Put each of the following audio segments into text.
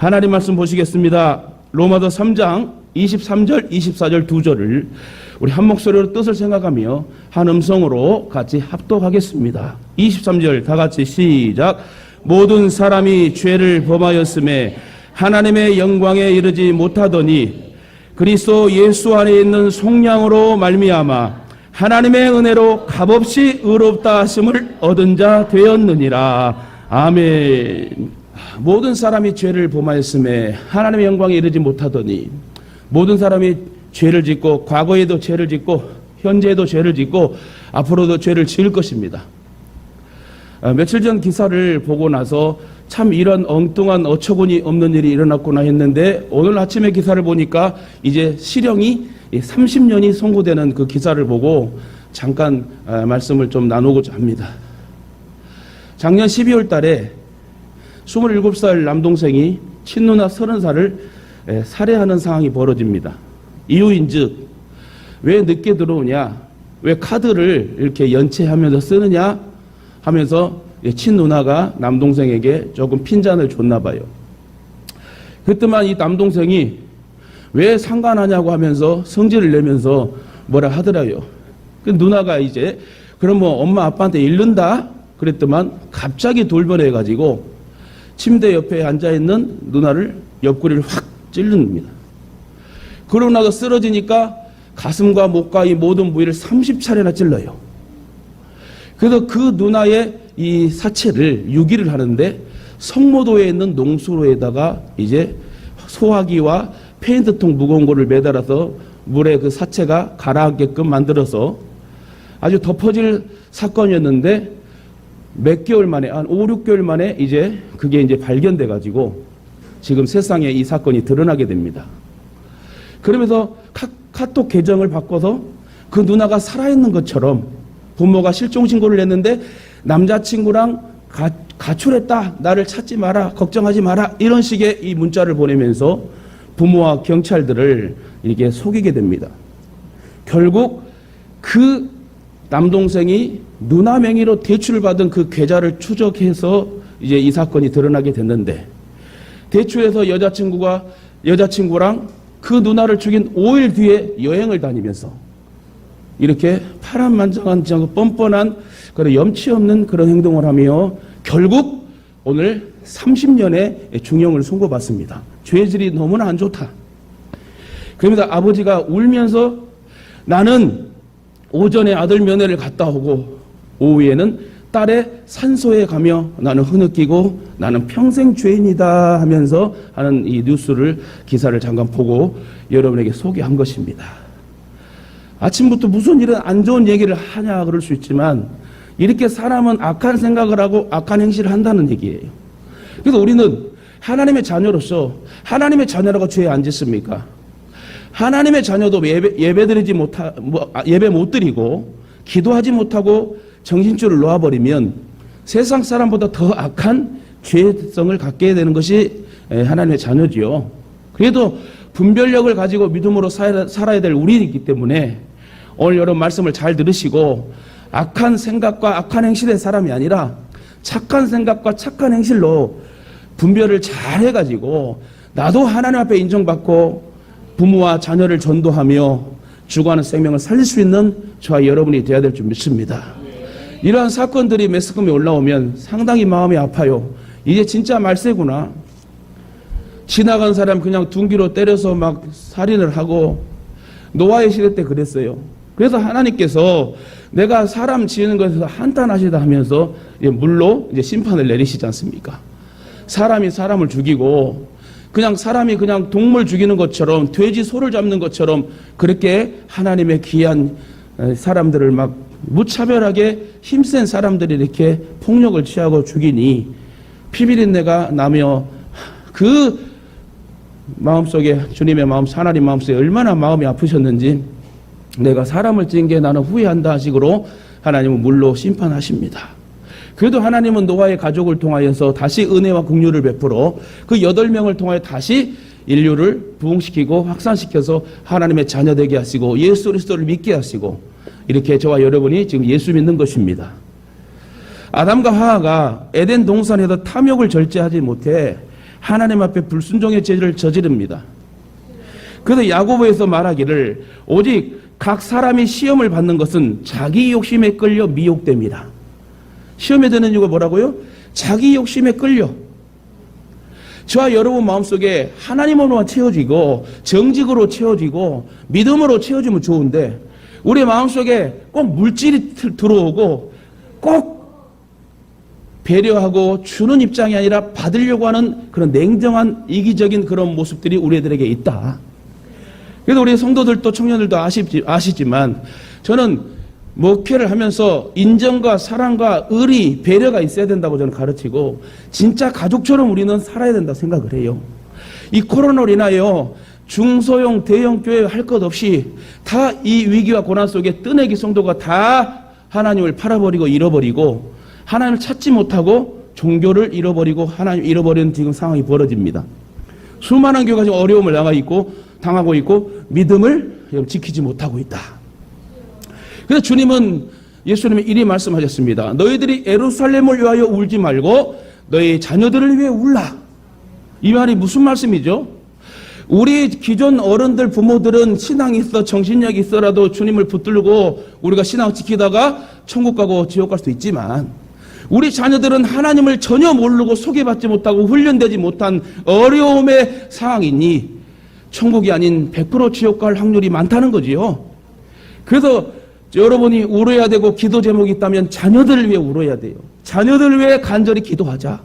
하나님 말씀 보시겠습니다. 로마서 3장 23절, 24절 두 절을 우리 한 목소리로 뜻을 생각하며 한 음성으로 같이 합독하겠습니다. 23절 다 같이 시작. 모든 사람이 죄를 범하였음에 하나님의 영광에 이르지 못하더니 그리스도 예수 안에 있는 속량으로 말미암아 하나님의 은혜로 값없이 의롭다 하심을 얻은 자 되었느니라. 아멘. 모든 사람이 죄를 범하였음에 하나님의 영광에 이르지 못하더니, 모든 사람이 죄를 짓고 과거에도 죄를 짓고 현재에도 죄를 짓고 앞으로도 죄를 지을 것입니다. 며칠 전 기사를 보고 나서 참 이런 엉뚱한 어처구니 없는 일이 일어났구나 했는데, 오늘 아침에 기사를 보니까 이제 실형이 30년이 선고되는 그 기사를 보고 잠깐 말씀을 좀 나누고자 합니다. 작년 12월 달에 27살 남동생이 친누나 30살을 살해하는 상황이 벌어집니다. 이유인즉 왜 늦게 들어오냐, 왜 카드를 이렇게 연체하면서 쓰느냐 하면서 친누나가 남동생에게 조금 핀잔을 줬나 봐요. 그때만 이 남동생이 왜 상관하냐고 하면서 성질을 내면서 뭐라 하더라고요. 그 누나가 이제 그럼 뭐 엄마 아빠한테 잃는다 그랬더만 갑자기 돌변해가지고 침대 옆에 앉아있는 누나를 옆구리를 확 찔릅니다. 그러고 나서 쓰러지니까 가슴과 목과 이 모든 부위를 30차례나 찔러요. 그래서 그 누나의 이 사체를 유기를 하는데 성모도에 있는 농수로에다가 이제 소화기와 페인트통 무거운 거를 매달아서 물에 그 사체가 가라앉게끔 만들어서 아주 덮어질 사건이었는데 몇 개월 만에, 한 5, 6개월 만에 이제 그게 이제 발견돼 가지고 지금 세상에 이 사건이 드러나게 됩니다. 그러면서 카톡 계정을 바꿔서 그 누나가 살아있는 것처럼 부모가 실종 신고를 했는데 남자친구랑 가출했다, 나를 찾지 마라, 걱정하지 마라, 이런 식의 이 문자를 보내면서 부모와 경찰들을 이렇게 속이게 됩니다. 결국 그 남동생이 누나 명의로 대출을 받은 그 계좌를 추적해서 이제 이 사건이 드러나게 됐는데, 대출해서 여자친구랑 그 누나를 죽인 5일 뒤에 여행을 다니면서 이렇게 파란만장한 뻔뻔한 그런 염치 없는 그런 행동을 하며 결국 오늘 30년의 중형을 선고받습니다. 죄질이 너무나 안 좋다. 그러면서 아버지가 울면서 나는 오전에 아들 면회를 갔다 오고 오후에는 딸의 산소에 가며 나는 흐느끼고 나는 평생 죄인이다 하면서 하는 이 뉴스를, 기사를 잠깐 보고 여러분에게 소개한 것입니다. 아침부터 무슨 일은 안 좋은 얘기를 하냐 그럴 수 있지만 이렇게 사람은 악한 생각을 하고 악한 행실을 한다는 얘기예요. 그래서 우리는 하나님의 자녀로서, 하나님의 자녀라고 죄에 안 짓습니까? 하나님의 자녀도 예배 못 드리고 기도하지 못하고 정신줄을 놓아버리면 세상 사람보다 더 악한 죄성을 갖게 되는 것이 하나님의 자녀지요. 그래도 분별력을 가지고 믿음으로 살아야 될 우리이기 때문에 오늘 여러분 말씀을 잘 들으시고 악한 생각과 악한 행실의 사람이 아니라 착한 생각과 착한 행실로 분별을 잘 해가지고 나도 하나님 앞에 인정받고 부모와 자녀를 전도하며 죽어가는 생명을 살릴 수 있는 저와 여러분이 되어야 될 줄 믿습니다. 이러한 사건들이 매스컴에 올라오면 상당히 마음이 아파요. 이제 진짜 말세구나. 지나간 사람 그냥 둔기로 때려서 막 살인을 하고, 노아의 시대 때 그랬어요. 그래서 하나님께서 내가 사람 지으는 것에서 한탄하시다 하면서 물로 이제 심판을 내리시지 않습니까? 사람이 사람을 죽이고 그냥 사람이 그냥 동물 죽이는 것처럼, 돼지 소를 잡는 것처럼 그렇게 하나님의 귀한 사람들을 막 무차별하게 힘센 사람들이 이렇게 폭력을 취하고 죽이니 피비린내가 나며 그 마음속에, 주님의 마음, 하나님 마음속에 얼마나 마음이 아프셨는지 내가 사람을 지은 게 나는 후회한다 식으로 하나님은 물로 심판하십니다. 그래도 하나님은 노아의 가족을 통하여서 다시 은혜와 긍휼을 베풀어 그 8명을 통하여 다시 인류를 부흥시키고 확산시켜서 하나님의 자녀 되게 하시고 예수 그리스도를 믿게 하시고, 이렇게 저와 여러분이 지금 예수 믿는 것입니다. 아담과 하와가 에덴 동산에서 탐욕을 절제하지 못해 하나님 앞에 불순종의 죄를 저지릅니다. 그래서 야고보에서 말하기를 오직 각 사람이 시험을 받는 것은 자기 욕심에 끌려 미혹됩니다. 시험에 드는 이유가 뭐라고요? 자기 욕심에 끌려. 저와 여러분 마음속에 하나님으로만 채워지고 정직으로 채워지고 믿음으로 채워지면 좋은데 우리 마음속에 꼭 물질이 들어오고 꼭 배려하고 주는 입장이 아니라 받으려고 하는 그런 냉정한 이기적인 그런 모습들이 우리들에게 있다. 그래서 우리 성도들도 청년들도 아시지만 저는 목회를 하면서 인정과 사랑과 의리, 배려가 있어야 된다고 저는 가르치고 진짜 가족처럼 우리는 살아야 된다고 생각을 해요. 이 코로나로 인하여 중소형, 대형 교회 할 것 없이 다 이 위기와 고난 속에 뜨내기 성도가 다 하나님을 팔아버리고 잃어버리고 하나님을 찾지 못하고 종교를 잃어버리고 하나님을 잃어버리는 지금 상황이 벌어집니다. 수많은 교회가 지금 어려움을 당하고 있고 믿음을 지키지 못하고 있다. 그래서 예수님이 이리 말씀하셨습니다. 너희들이 예루살렘을 위하여 울지 말고 너희 자녀들을 위해 울라. 이 말이 무슨 말씀이죠? 우리 기존 어른들 부모들은 신앙이 있어 정신력이 있어라도 주님을 붙들고 우리가 신앙을 지키다가 천국 가고 지옥 갈 수도 있지만 우리 자녀들은 하나님을 전혀 모르고 소개받지 못하고 훈련되지 못한 어려움의 상황이니 천국이 아닌 100% 지옥 갈 확률이 많다는 거지요. 그래서 여러분이 울어야 되고 기도 제목이 있다면 자녀들을 위해 울어야 돼요. 자녀들을 위해 간절히 기도하자.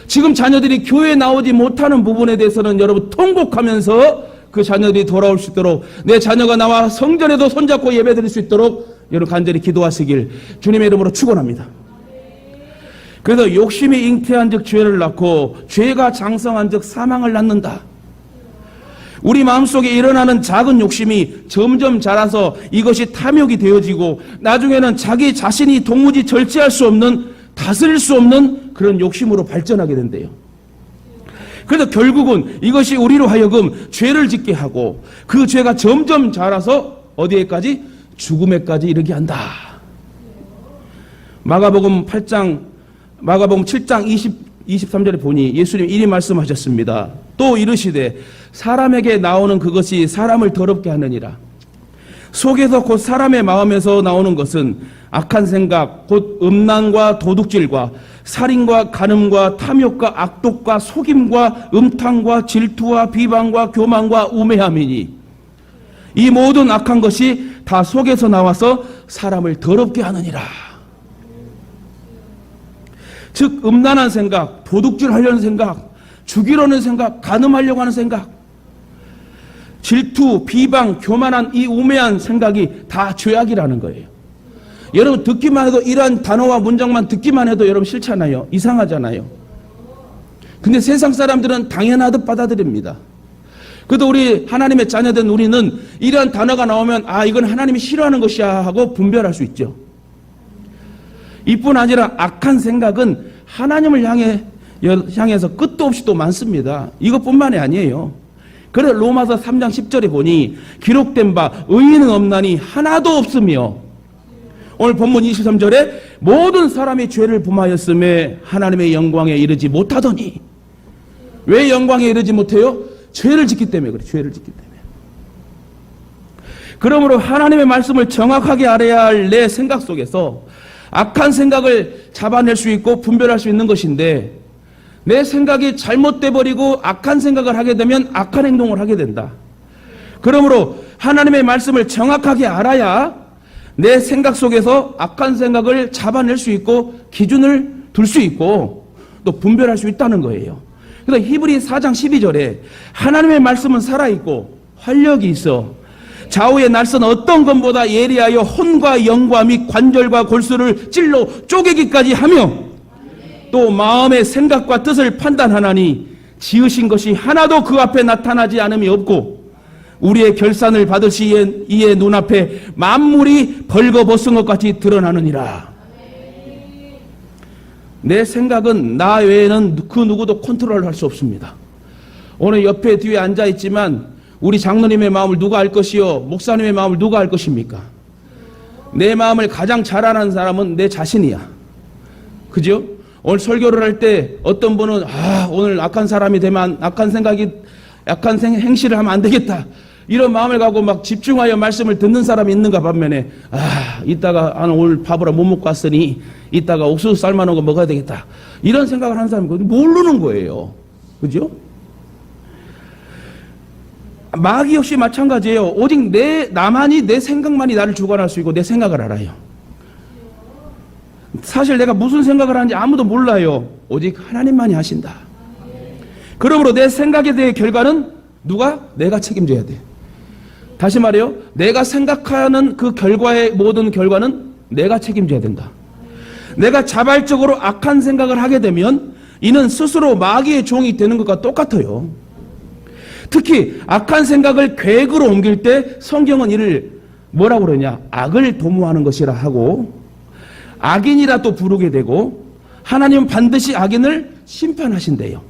지금 자녀들이 교회에 나오지 못하는 부분에 대해서는 여러분 통곡하면서 그 자녀들이 돌아올 수 있도록 내 자녀가 나와 성전에도 손잡고 예배드릴 수 있도록 여러분 간절히 기도하시길 주님의 이름으로 축원합니다. 그래서 욕심이 잉태한 즉 죄를 낳고 죄가 장성한 즉 사망을 낳는다. 우리 마음속에 일어나는 작은 욕심이 점점 자라서 이것이 탐욕이 되어지고 나중에는 자기 자신이 도무지 절제할 수 없는 다스릴 수 없는 그런 욕심으로 발전하게 된대요. 그래서 결국은 이것이 우리로 하여금 죄를 짓게 하고 그 죄가 점점 자라서 어디에까지? 죽음에까지 이르게 한다. 마가복음 7장 23절에 보니 예수님 이리 말씀하셨습니다. 또 이르시되 사람에게 나오는 그것이 사람을 더럽게 하느니라. 속에서 곧 사람의 마음에서 나오는 것은 악한 생각, 곧 음란과 도둑질과 살인과 간음과 탐욕과 악독과 속임과 음탕과 질투와 비방과 교만과 우매함이니 이 모든 악한 것이 다 속에서 나와서 사람을 더럽게 하느니라. 즉 음란한 생각, 도둑질하려는 생각, 죽이려는 생각, 간음하려고 하는 생각, 질투, 비방, 교만한 이 우매한 생각이 다 죄악이라는 거예요. 여러분 듣기만 해도 이러한 단어와 문장만 듣기만 해도 여러분 싫잖아요. 이상하잖아요. 근데 세상 사람들은 당연하듯 받아들입니다. 그래도 우리 하나님의 자녀된 우리는 이러한 단어가 나오면 아 이건 하나님이 싫어하는 것이야 하고 분별할 수 있죠. 이뿐 아니라 악한 생각은 하나님을 향해서 끝도 없이 또 많습니다. 이것뿐만이 아니에요. 그래 로마서 3장 10절에 보니 기록된 바 의인은 없나니 하나도 없으며 오늘 본문 23절에 모든 사람이 죄를 범하였음에 하나님의 영광에 이르지 못하더니 왜 영광에 이르지 못해요? 죄를 짓기 때문에 그래. 죄를 짓기 때문에. 그러므로 하나님의 말씀을 정확하게 알아야 할 내 생각 속에서 악한 생각을 잡아낼 수 있고 분별할 수 있는 것인데 내 생각이 잘못돼 버리고 악한 생각을 하게 되면 악한 행동을 하게 된다. 그러므로 하나님의 말씀을 정확하게 알아야 내 생각 속에서 악한 생각을 잡아낼 수 있고 기준을 둘 수 있고 또 분별할 수 있다는 거예요. 그래서 히브리 4장 12절에 하나님의 말씀은 살아있고 활력이 있어 좌우의 날선 어떤 것보다 예리하여 혼과 영과 및 관절과 골수를 찔러 쪼개기까지 하며 또 마음의 생각과 뜻을 판단하나니 지으신 것이 하나도 그 앞에 나타나지 않음이 없고 우리의 결산을 받을 시에 이의 눈앞에 만물이 벌거벗은 것 같이 드러나느니라. 내 생각은 나 외에는 그 누구도 컨트롤할 수 없습니다. 오늘 옆에 뒤에 앉아있지만 우리 장로님의 마음을 누가 알 것이요 목사님의 마음을 누가 알 것입니까? 내 마음을 가장 잘 아는 사람은 내 자신이야. 그죠? 오늘 설교를 할 때 어떤 분은 오늘 악한 사람이 되면 악한 행실을 하면 안 되겠다, 이런 마음을 갖고 막 집중하여 말씀을 듣는 사람이 있는가 반면에 이따가 오늘 밥을 못 먹고 왔으니 이따가 옥수수 삶아놓은 거 먹어야 되겠다, 이런 생각을 하는 사람이 모르는 거예요. 그죠? 마귀 역시 마찬가지예요. 오직 나만이 내 생각만이 나를 주관할 수 있고 내 생각을 알아요. 사실 내가 무슨 생각을 하는지 아무도 몰라요. 오직 하나님만이 하신다. 그러므로 내 생각에 대해 결과는 내가 책임져야 돼. 다시 말해요. 내가 생각하는 그 결과의 모든 결과는 내가 책임져야 된다. 내가 자발적으로 악한 생각을 하게 되면 이는 스스로 마귀의 종이 되는 것과 똑같아요. 특히 악한 생각을 계획으로 옮길 때 성경은 이를 뭐라고 그러냐, 악을 도모하는 것이라 하고 악인이라 또 부르게 되고 하나님은 반드시 악인을 심판하신대요.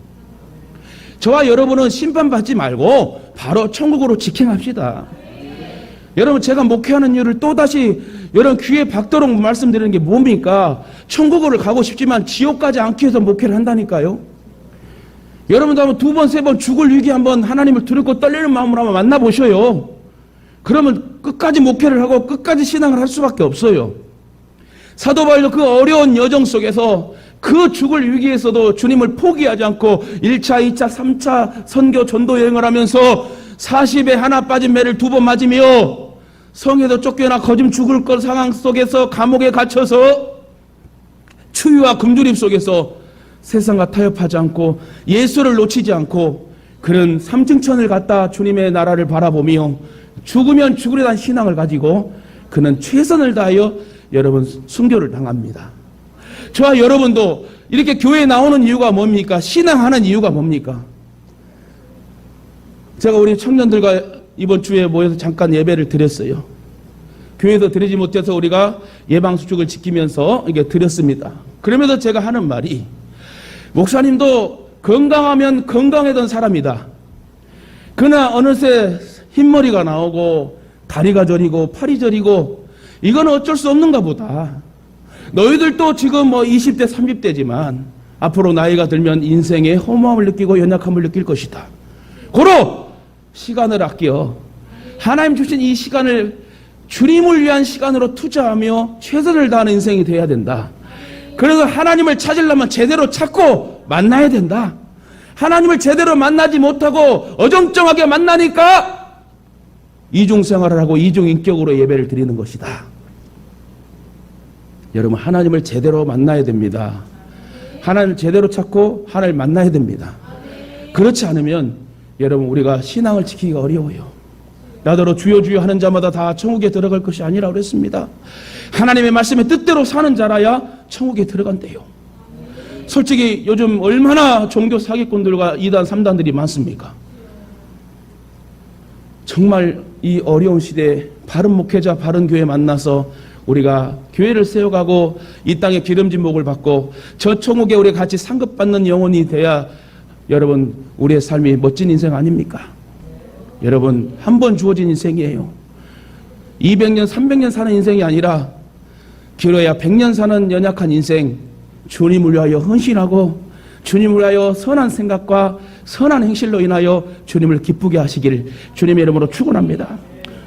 저와 여러분은 심판받지 말고 바로 천국으로 직행합시다. 여러분, 제가 목회하는 이유를 또다시 여러분 귀에 박도록 말씀드리는 게 뭡니까? 천국으로 가고 싶지만 지옥 가지 않기 위해서 목회를 한다니까요. 여러분도 한번 2번, 3번 죽을 위기 한번 하나님을 두렵고 떨리는 마음으로 한번 만나보셔요. 그러면 끝까지 목회를 하고 끝까지 신앙을 할 수밖에 없어요. 사도 바울도 그 어려운 여정 속에서 그 죽을 위기에서도 주님을 포기하지 않고 1차, 2차, 3차 선교 전도 여행을 하면서 40에 하나 빠진 매를 2번 맞으며 성에도 쫓겨나 거짐 죽을 것 상황 속에서 감옥에 갇혀서 추위와 굶주림 속에서 세상과 타협하지 않고 예수를 놓치지 않고 그런 삼층천을 갔다 주님의 나라를 바라보며 죽으면 죽으려 단 신앙을 가지고 그는 최선을 다하여 여러분 순교를 당합니다. 저와 여러분도 이렇게 교회에 나오는 이유가 뭡니까? 신앙하는 이유가 뭡니까? 제가 우리 청년들과 이번 주에 모여서 잠깐 예배를 드렸어요. 교회에서 드리지 못해서 우리가 예방수칙을 지키면서 이게 드렸습니다. 그러면서 제가 하는 말이, 목사님도 건강하면 건강하던 사람이다. 그러나 어느새 흰머리가 나오고 다리가 저리고 팔이 저리고 이건 어쩔 수 없는가 보다. 너희들도 지금 20대 30대지만 앞으로 나이가 들면 인생의 허무함을 느끼고 연약함을 느낄 것이다. 고로 시간을 아껴 하나님 주신 이 시간을 주님을 위한 시간으로 투자하며 최선을 다하는 인생이 되어야 된다. 그래서 하나님을 찾으려면 제대로 찾고 만나야 된다. 하나님을 제대로 만나지 못하고 어정쩡하게 만나니까 이중생활을 하고 이중인격으로 예배를 드리는 것이다. 여러분, 하나님을 제대로 만나야 됩니다. 하나님을 제대로 찾고 하나님을 만나야 됩니다. 그렇지 않으면 여러분, 우리가 신앙을 지키기가 어려워요. 나더러 주여 주여 하는 자마다 다 천국에 들어갈 것이 아니라 그랬습니다. 하나님의 말씀에 뜻대로 사는 자라야 천국에 들어간대요. 솔직히 요즘 얼마나 종교 사기꾼들과 2단, 3단들이 많습니까? 정말 이 어려운 시대에 바른 목회자, 바른 교회 만나서 우리가 교회를 세워가고 이 땅에 기름진 목을 받고 저 천국에 우리 같이 상급받는 영혼이 돼야 여러분 우리의 삶이 멋진 인생 아닙니까? 여러분, 한 번 주어진 인생이에요. 200년, 300년 사는 인생이 아니라 길어야 100년 사는 연약한 인생, 주님을 위하여 헌신하고 주님을 위하여 선한 생각과 선한 행실로 인하여 주님을 기쁘게 하시길 주님의 이름으로 축원합니다.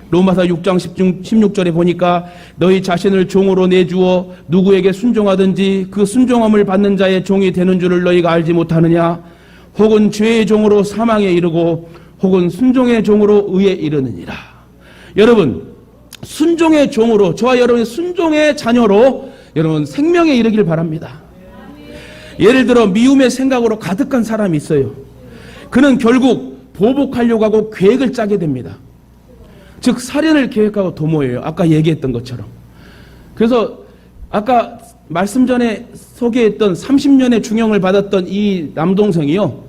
로마서 6장 16절에 보니까 너희 자신을 종으로 내주어 누구에게 순종하든지 그 순종함을 받는 자의 종이 되는 줄을 너희가 알지 못하느냐? 혹은 죄의 종으로 사망에 이르고 혹은 순종의 종으로 의에 이르느니라. 여러분, 순종의 종으로, 저와 여러분의 순종의 자녀로 여러분 생명에 이르길 바랍니다. 예를 들어 미움의 생각으로 가득한 사람이 있어요. 그는 결국 보복하려고 하고 계획을 짜게 됩니다. 즉 살인을 계획하고 도모해요. 아까 얘기했던 것처럼. 그래서 아까 말씀 전에 소개했던 30년의 중형을 받았던 이 남동생이요,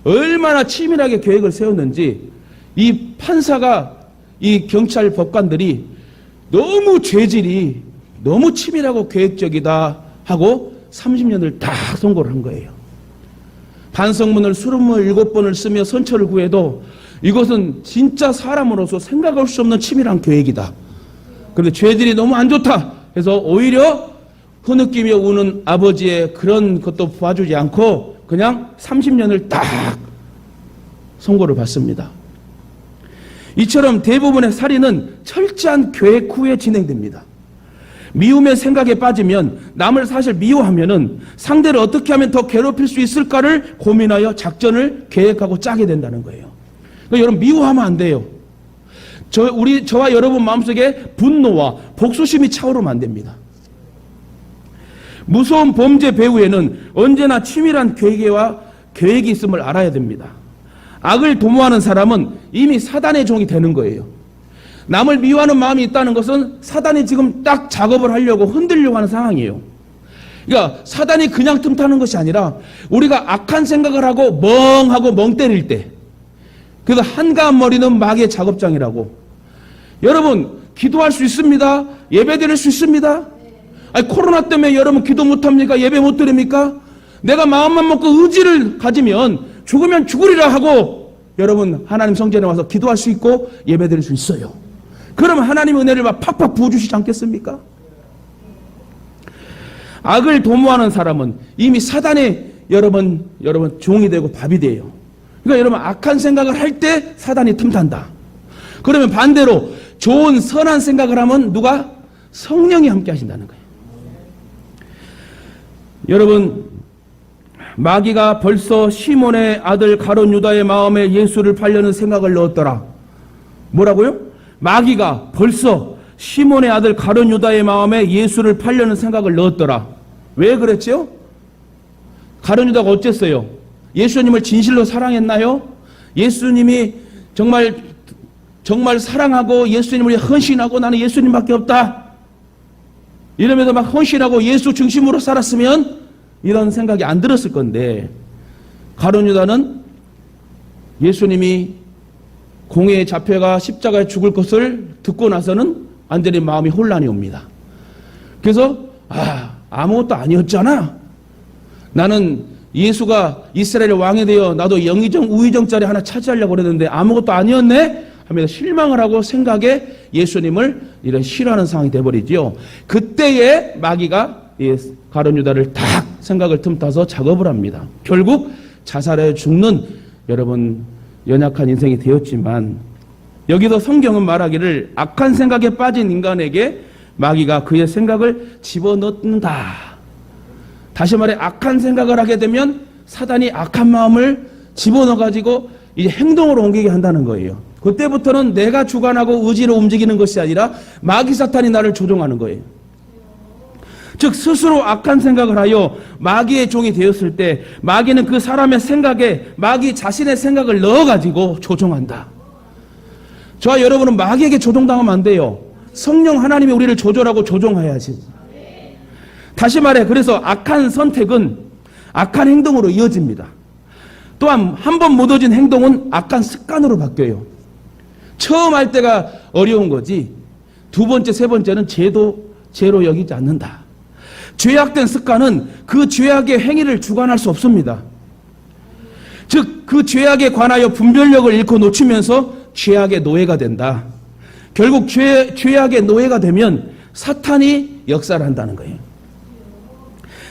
얼마나 치밀하게 계획을 세웠는지 이 판사가, 이 경찰 법관들이 너무 죄질이 너무 치밀하고 계획적이다 하고 30년을 다 선고를 한 거예요. 반성문을 27번을 쓰며 선처를 구해도 이것은 진짜 사람으로서 생각할 수 없는 치밀한 계획이다. 그런데 죄질이 너무 안 좋다 해서 오히려 흐느끼며 우는 아버지의 그런 것도 봐주지 않고 그냥 30년을 딱 선고를 받습니다. 이처럼 대부분의 살인은 철저한 계획 후에 진행됩니다. 미움의 생각에 빠지면 남을 사실 미워하면은 상대를 어떻게 하면 더 괴롭힐 수 있을까를 고민하여 작전을 계획하고 짜게 된다는 거예요. 그러니까 여러분 미워하면 안 돼요. 저와 여러분 마음속에 분노와 복수심이 차오르면 안 됩니다. 무서운 범죄 배후에는 언제나 치밀한 계획이 있음을 알아야 됩니다. 악을 도모하는 사람은 이미 사단의 종이 되는 거예요. 남을 미워하는 마음이 있다는 것은 사단이 지금 딱 작업을 하려고 흔들려고 하는 상황이에요. 그러니까 사단이 그냥 틈타는 것이 아니라 우리가 악한 생각을 하고 멍 때릴 때, 그래서 한가한 머리는 마귀의 작업장이라고. 여러분 기도할 수 있습니다. 예배 드릴 수 있습니다. 아니 코로나 때문에 여러분 기도 못합니까? 예배 못 드립니까? 내가 마음만 먹고 의지를 가지면 죽으면 죽으리라 하고 여러분 하나님 성전에 와서 기도할 수 있고 예배 드릴 수 있어요. 그러면 하나님 은혜를 막 팍팍 부어주시지 않겠습니까? 악을 도모하는 사람은 이미 사단의 여러분 종이 되고 밥이 돼요. 그러니까 여러분 악한 생각을 할 때 사단이 틈탄다. 그러면 반대로 좋은 선한 생각을 하면 누가? 성령이 함께 하신다는 거예요. 여러분 마귀가 벌써 시몬의 아들 가룟 유다의 마음에 예수를 팔려는 생각을 넣었더라. 뭐라고요? 마귀가 벌써 시몬의 아들 가룟 유다의 마음에 예수를 팔려는 생각을 넣었더라. 왜 그랬죠? 가룟 유다가 어쨌어요? 예수님을 진실로 사랑했나요? 예수님이 정말 사랑하고 예수님을 헌신하고 나는 예수님밖에 없다 이러면서 막 헌신하고 예수 중심으로 살았으면 이런 생각이 안 들었을 건데, 가룟 유다는 예수님이 공회에 잡혀가 십자가에 죽을 것을 듣고 나서는 완전히 마음이 혼란이 옵니다. 그래서 아무것도 아니었잖아. 나는 예수가 이스라엘의 왕이 되어 나도 영의정 우의정 자리 하나 차지하려고 그랬는데 아무것도 아니었네 하면서 실망을 하고 생각에 예수님을 이런 싫어하는 상황이 돼버리지요. 그때에 마귀가 가룟 유다를 딱 생각을 틈타서 작업을 합니다. 결국 자살해 죽는 여러분 연약한 인생이 되었지만, 여기서 성경은 말하기를 악한 생각에 빠진 인간에게 마귀가 그의 생각을 집어넣는다. 다시 말해 악한 생각을 하게 되면 사단이 악한 마음을 집어넣어가지고 이제 행동으로 옮기게 한다는 거예요. 그때부터는 내가 주관하고 의지로 움직이는 것이 아니라 마귀 사탄이 나를 조종하는 거예요. 즉 스스로 악한 생각을 하여 마귀의 종이 되었을 때 마귀는 그 사람의 생각에 마귀 자신의 생각을 넣어가지고 조종한다. 저와 여러분은 마귀에게 조종당하면 안 돼요. 성령 하나님이 우리를 조절하고 조종해야지. 다시 말해 그래서 악한 선택은 악한 행동으로 이어집니다. 또한 한 번 묻어진 행동은 악한 습관으로 바뀌어요. 처음 할 때가 어려운 거지 두 번째, 세 번째는 죄로 여기지 않는다. 죄악된 습관은 그 죄악의 행위를 주관할 수 없습니다. 즉 그 죄악에 관하여 분별력을 잃고 놓치면서 죄악의 노예가 된다. 결국 죄악의 노예가 되면 사탄이 역사를 한다는 거예요.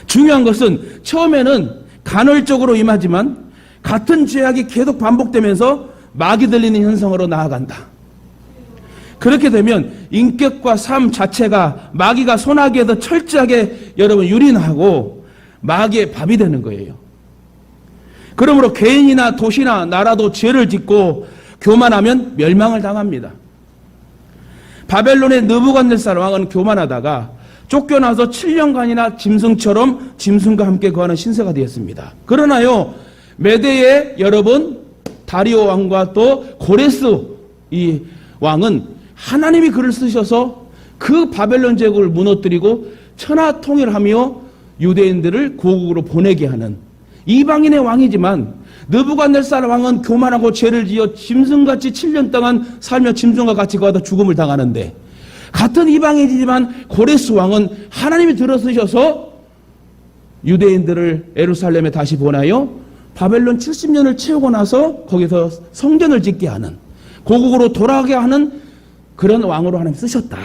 중요한 것은 처음에는 간헐적으로 임하지만 같은 죄악이 계속 반복되면서 마귀 들리는 현상으로 나아간다. 그렇게 되면 인격과 삶 자체가 마귀가 손아귀에서 철저하게 여러분 유린하고 마귀의 밥이 되는 거예요. 그러므로 개인이나 도시나 나라도 죄를 짓고 교만하면 멸망을 당합니다. 바벨론의 느부갓네살 왕은 교만하다가 쫓겨나서 7년간이나 짐승과 함께 거하는 신세가 되었습니다. 그러나요 메대의 여러분 다리오 왕과 또 고레스 이 왕은 하나님이 그를 쓰셔서 그 바벨론 제국을 무너뜨리고 천하 통일하며 유대인들을 고국으로 보내게 하는 이방인의 왕이지만 느부갓네살 왕은 교만하고 죄를 지어 짐승같이 7년 동안 살며 짐승과 같이 거하다 죽음을 당하는데, 같은 이방인이지만 고레스 왕은 하나님이 들어쓰셔서 유대인들을 예루살렘에 다시 보내요 바벨론 70년을 채우고 나서 거기서 성전을 짓게 하는, 고국으로 돌아가게 하는 그런 왕으로 하나님 쓰셨다.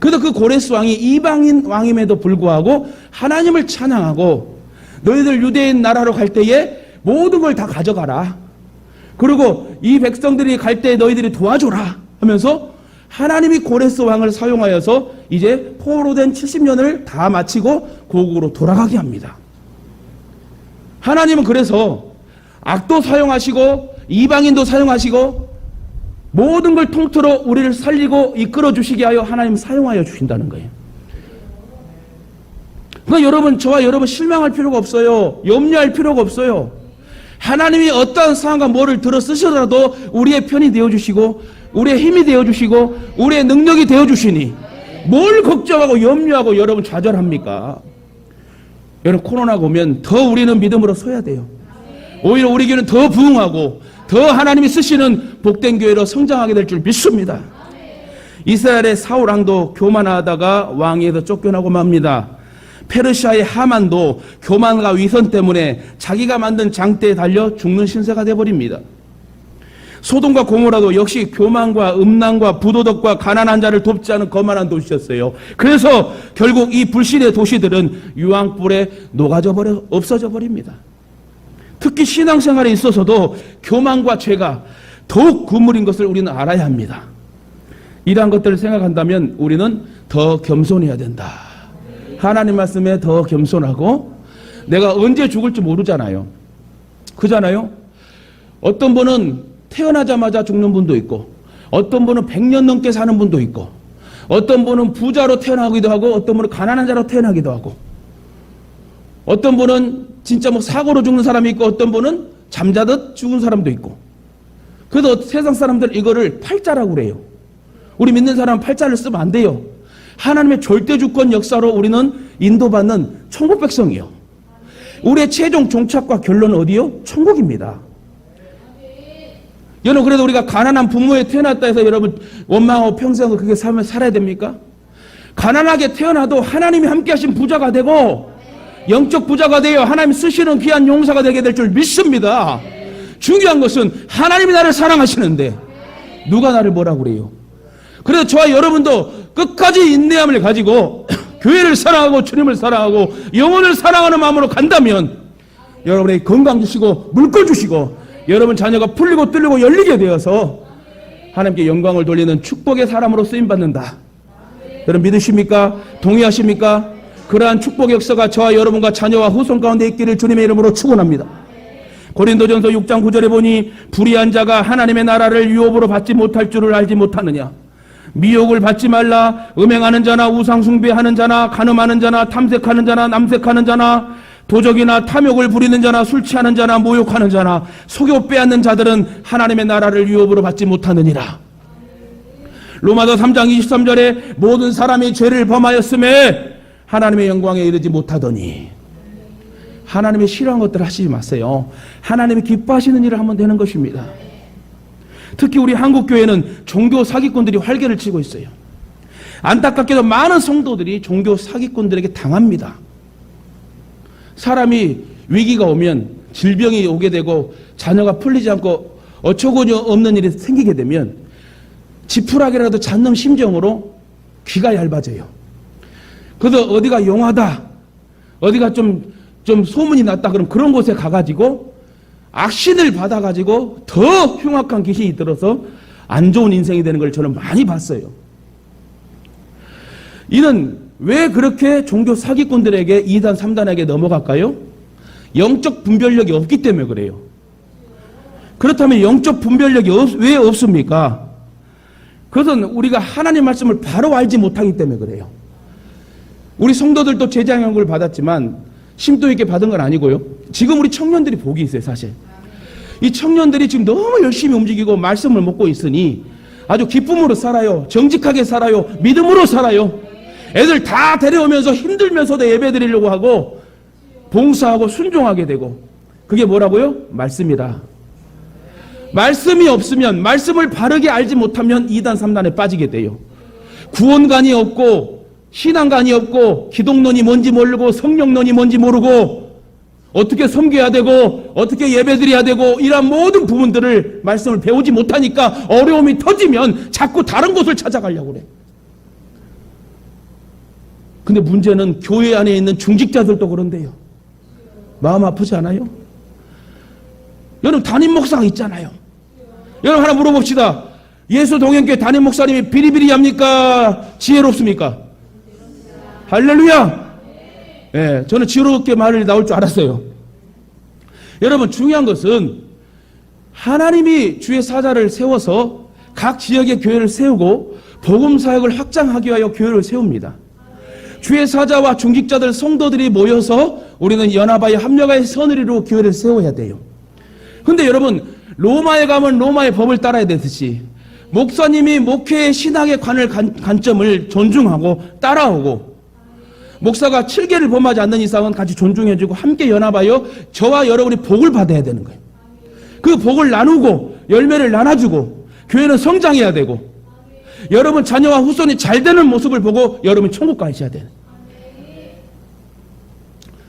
그래서 그 고레스 왕이 이방인 왕임에도 불구하고 하나님을 찬양하고 너희들 유대인 나라로 갈 때에 모든 걸 다 가져가라. 그리고 이 백성들이 갈 때 너희들이 도와줘라 하면서 하나님이 고레스 왕을 사용하여서 이제 포로된 70년을 다 마치고 고국으로 돌아가게 합니다. 하나님은 그래서 악도 사용하시고 이방인도 사용하시고 모든 걸 통틀어 우리를 살리고 이끌어 주시게 하여 하나님 사용하여 주신다는 거예요. 그러니까 여러분, 저와 여러분 실망할 필요가 없어요. 염려할 필요가 없어요. 하나님이 어떠한 상황과 뭐를 들어 쓰시더라도 우리의 편이 되어주시고 우리의 힘이 되어주시고 우리의 능력이 되어주시니 뭘 걱정하고 염려하고 여러분 좌절합니까? 여러분, 코로나가 오면 더 우리는 믿음으로 서야 돼요. 오히려 우리 교회는 더 부흥하고 더 하나님이 쓰시는 복된 교회로 성장하게 될 줄 믿습니다. 이스라엘의 사울 왕도 교만하다가 왕위에서 쫓겨나고 맙니다. 페르시아의 하만도 교만과 위선 때문에 자기가 만든 장대에 달려 죽는 신세가 되어버립니다. 소돔과 고모라도 역시 교만과 음란과 부도덕과 가난한 자를 돕지 않은 거만한 도시였어요. 그래서 결국 이 불신의 도시들은 유황불에 녹아져 버려 없어져 버립니다. 특히 신앙생활에 있어서도 교만과 죄가 더욱 그물인 것을 우리는 알아야 합니다. 이러한 것들을 생각한다면 우리는 더 겸손해야 된다. 하나님 말씀에 더 겸손하고, 내가 언제 죽을지 모르잖아요. 그잖아요? 어떤 분은 태어나자마자 죽는 분도 있고, 어떤 분은 100년 넘게 사는 분도 있고, 어떤 분은 부자로 태어나기도 하고, 어떤 분은 가난한 자로 태어나기도 하고, 어떤 분은 진짜 뭐 사고로 죽는 사람이 있고, 어떤 분은 잠자듯 죽은 사람도 있고. 그래서 세상 사람들 이거를 팔자라고 그래요. 우리 믿는 사람은 팔자를 쓰면 안 돼요. 하나님의 절대 주권 역사로 우리는 인도받는 천국 백성이요. 우리의 최종 종착과 결론은 어디요? 천국입니다. 여러분, 그래도 우리가 가난한 부모에 태어났다 해서 여러분 원망하고 평생을 그렇게 살아야 됩니까? 가난하게 태어나도 하나님이 함께 하신 부자가 되고 영적 부자가 되어 하나님 쓰시는 귀한 용사가 되게 될 줄 믿습니다. 중요한 것은 하나님이 나를 사랑하시는데 누가 나를 뭐라고 그래요? 그래서 저와 여러분도 끝까지 인내함을 가지고 교회를 사랑하고 주님을 사랑하고 영혼을 사랑하는 마음으로 간다면 여러분에게 건강 주시고 물권 주시고 여러분 자녀가 풀리고 뚫리고 열리게 되어서 하나님께 영광을 돌리는 축복의 사람으로 쓰임받는다. 여러분 믿으십니까? 동의하십니까? 그러한 축복의 역사가 저와 여러분과 자녀와 후손 가운데 있기를 주님의 이름으로 축원합니다. 고린도전서 6장 9절에 보니 불의한 자가 하나님의 나라를 유업으로 받지 못할 줄을 알지 못하느냐. 미혹을 받지 말라. 음행하는 자나 우상숭배하는 자나 간음하는 자나 탐색하는 자나 남색하는 자나 도적이나 탐욕을 부리는 자나 술 취하는 자나 모욕하는 자나 속여 빼앗는 자들은 하나님의 나라를 유업으로 받지 못하느니라. 로마서 3장 23절에 모든 사람이 죄를 범하였음에 하나님의 영광에 이르지 못하더니. 하나님의 싫어하는 것들을 하시지 마세요. 하나님이 기뻐하시는 일을 하면 되는 것입니다. 특히 우리 한국교회는 종교 사기꾼들이 활개를 치고 있어요. 안타깝게도 많은 성도들이 종교 사기꾼들에게 당합니다. 사람이 위기가 오면 질병이 오게 되고 자녀가 풀리지 않고 어처구니 없는 일이 생기게 되면 지푸라기라도 잡는 심정으로 귀가 얇아져요. 그래서 어디가 용하다, 어디가 좀 소문이 났다 그럼 그런 곳에 가가지고 악신을 받아가지고 더 흉악한 귀신이 들어서 안 좋은 인생이 되는 걸 저는 많이 봤어요. 이는 왜 그렇게 종교 사기꾼들에게 2단, 3단에게 넘어갈까요? 영적 분별력이 없기 때문에 그래요. 그렇다면 영적 분별력이 왜 없습니까? 그것은 우리가 하나님 말씀을 바로 알지 못하기 때문에 그래요. 우리 성도들도 제자형을 받았지만 심도 있게 받은 건 아니고요. 지금 우리 청년들이 복이 있어요, 사실. 이 청년들이 지금 너무 열심히 움직이고 말씀을 먹고 있으니 아주 기쁨으로 살아요. 정직하게 살아요. 믿음으로 살아요. 애들 다 데려오면서 힘들면서도 예배 드리려고 하고 봉사하고 순종하게 되고. 그게 뭐라고요? 말씀이라. 말씀이 없으면, 말씀을 바르게 알지 못하면 2단, 3단에 빠지게 돼요. 구원관이 없고 신앙관이 없고 기독론이 뭔지 모르고 성령론이 뭔지 모르고 어떻게 섬겨야 되고 어떻게 예배드려야 되고 이런 모든 부분들을 말씀을 배우지 못하니까 어려움이 터지면 자꾸 다른 곳을 찾아가려고 그래. 근데 문제는 교회 안에 있는 중직자들도 그런데요. 마음 아프지 않아요? 여러분 담임 목사가 있잖아요. 여러분 하나 물어봅시다. 예수 동행교회 담임 목사님이 비리비리합니까? 지혜롭습니까? 할렐루야. 예, 저는 지혜롭게 말을 나올 줄 알았어요. 여러분 중요한 것은 하나님이 주의 사자를 세워서 각 지역의 교회를 세우고 복음 사역을 확장하기 위하여 교회를 세웁니다. 주의 사자와 중직자들 성도들이 모여서 우리는 연합하여 합력하여 선을 이루고 교회를 세워야 돼요. 근데 여러분 로마에 가면 로마의 법을 따라야 되듯이 목사님이 목회의 신학의 관점을 존중하고 따라오고 목사가 7계를 범하지 않는 이상은 같이 존중해주고 함께 연합하여 저와 여러분이 복을 받아야 되는 거예요. 그 복을 나누고 열매를 나눠주고 교회는 성장해야 되고 여러분 자녀와 후손이 잘 되는 모습을 보고 여러분이 천국 가셔야 돼요.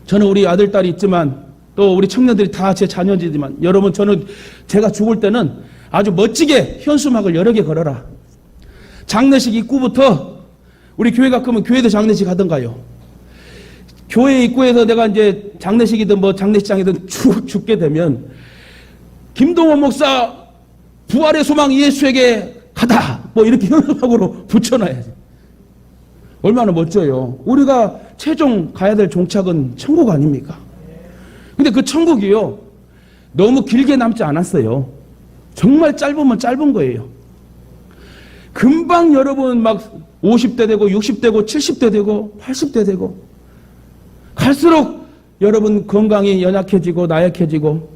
저는 우리 아들, 딸이 있지만 또 우리 청년들이 다 제 자녀지만 여러분 저는 제가 죽을 때는 아주 멋지게 현수막을 여러 개 걸어라. 장례식 입구부터 우리 교회가 크면 교회도 장례식 하던가요. 교회 입구에서 내가 이제 장례식이든 뭐 장례식장이든 죽게 되면 김동원 목사 부활의 소망 예수에게 가다 뭐 이렇게 현수막으로 붙여놔야지. 얼마나 멋져요. 우리가 최종 가야 될 종착은 천국 아닙니까? 근데 그 천국이요 너무 길게 남지 않았어요. 정말 짧으면 짧은 거예요. 금방 여러분 막 50대 되고 60대 되고 70대 되고 80대 되고 갈수록 여러분 건강이 연약해지고 나약해지고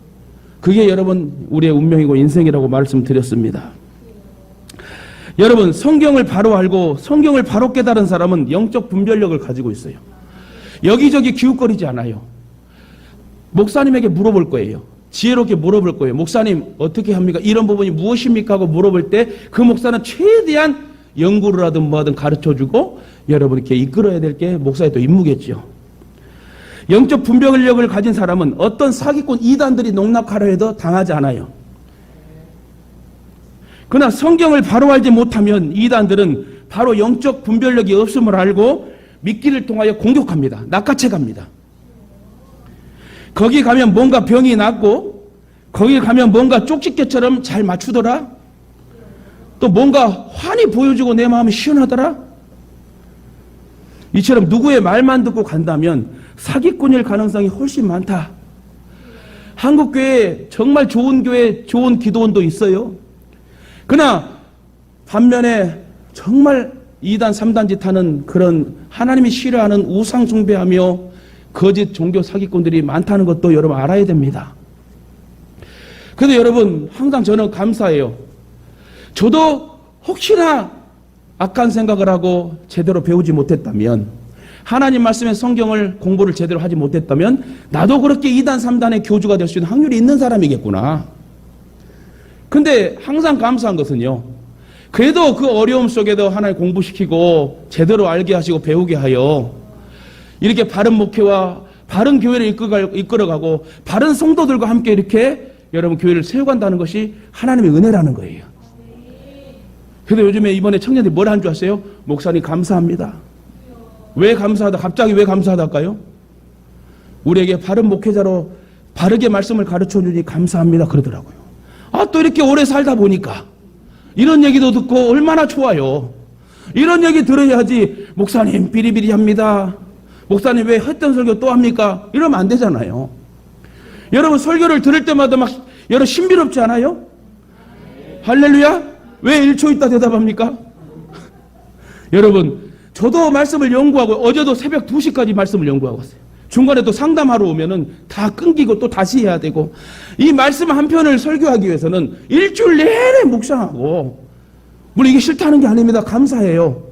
그게 여러분 우리의 운명이고 인생이라고 말씀드렸습니다. 여러분 성경을 바로 알고 성경을 바로 깨달은 사람은 영적 분별력을 가지고 있어요. 여기저기 기웃거리지 않아요. 목사님에게 물어볼 거예요. 지혜롭게 물어볼 거예요. 목사님 어떻게 합니까? 이런 부분이 무엇입니까? 하고 물어볼 때 그 목사는 최대한 연구를 하든 뭐하든 가르쳐주고 여러분께 이끌어야 될 게 목사의 또 임무겠죠. 영적 분별력을 가진 사람은 어떤 사기꾼 이단들이 농락하려 해도 당하지 않아요. 그러나 성경을 바로 알지 못하면 이단들은 바로 영적 분별력이 없음을 알고 미끼를 통하여 공격합니다. 낚아채 갑니다. 거기 가면 뭔가 병이 낫고 거기 가면 뭔가 쪽집게처럼 잘 맞추더라. 또 뭔가 환히 보여주고 내 마음이 시원하더라. 이처럼 누구의 말만 듣고 간다면 사기꾼일 가능성이 훨씬 많다. 한국교회에 정말 좋은 교회, 좋은 기도원도 있어요. 그러나 반면에 정말 2단, 3단 짓 하는 그런 하나님이 싫어하는 우상 숭배하며 거짓 종교 사기꾼들이 많다는 것도 여러분 알아야 됩니다. 그래도 여러분 항상 저는 감사해요. 저도 혹시나 악한 생각을 하고 제대로 배우지 못했다면 하나님 말씀의 성경을 공부를 제대로 하지 못했다면 나도 그렇게 2단, 3단의 교주가 될 수 있는 확률이 있는 사람이겠구나. 근데 항상 감사한 것은요. 그래도 그 어려움 속에도 하나님 공부시키고 제대로 알게 하시고 배우게 하여 이렇게 바른 목회와 바른 교회를 이끌어가고 바른 성도들과 함께 이렇게 여러분 교회를 세워간다는 것이 하나님의 은혜라는 거예요. 그래도 요즘에 이번에 청년들이 뭘 한 줄 아세요? 목사님 감사합니다. 왜 감사하다? 갑자기 왜 감사하다 할까요? 우리에게 바른 목회자로 바르게 말씀을 가르쳐 주니 감사합니다 그러더라고요. 또 이렇게 오래 살다 보니까 이런 얘기도 듣고 얼마나 좋아요. 이런 얘기 들어야지 목사님 비리비리합니다. 목사님 왜 했던 설교 또 합니까? 이러면 안 되잖아요. 여러분 설교를 들을 때마다 막 여러 신비롭지 않아요? 할렐루야? 왜 1초 있다 대답합니까? 여러분 저도 말씀을 연구하고 어제도 새벽 2시까지 말씀을 연구하고 왔어요. 중간에 또 상담하러 오면은 다 끊기고 또 다시 해야 되고 이 말씀 한 편을 설교하기 위해서는 일주일 내내 묵상하고 물론 이게 싫다는 게 아닙니다. 감사해요.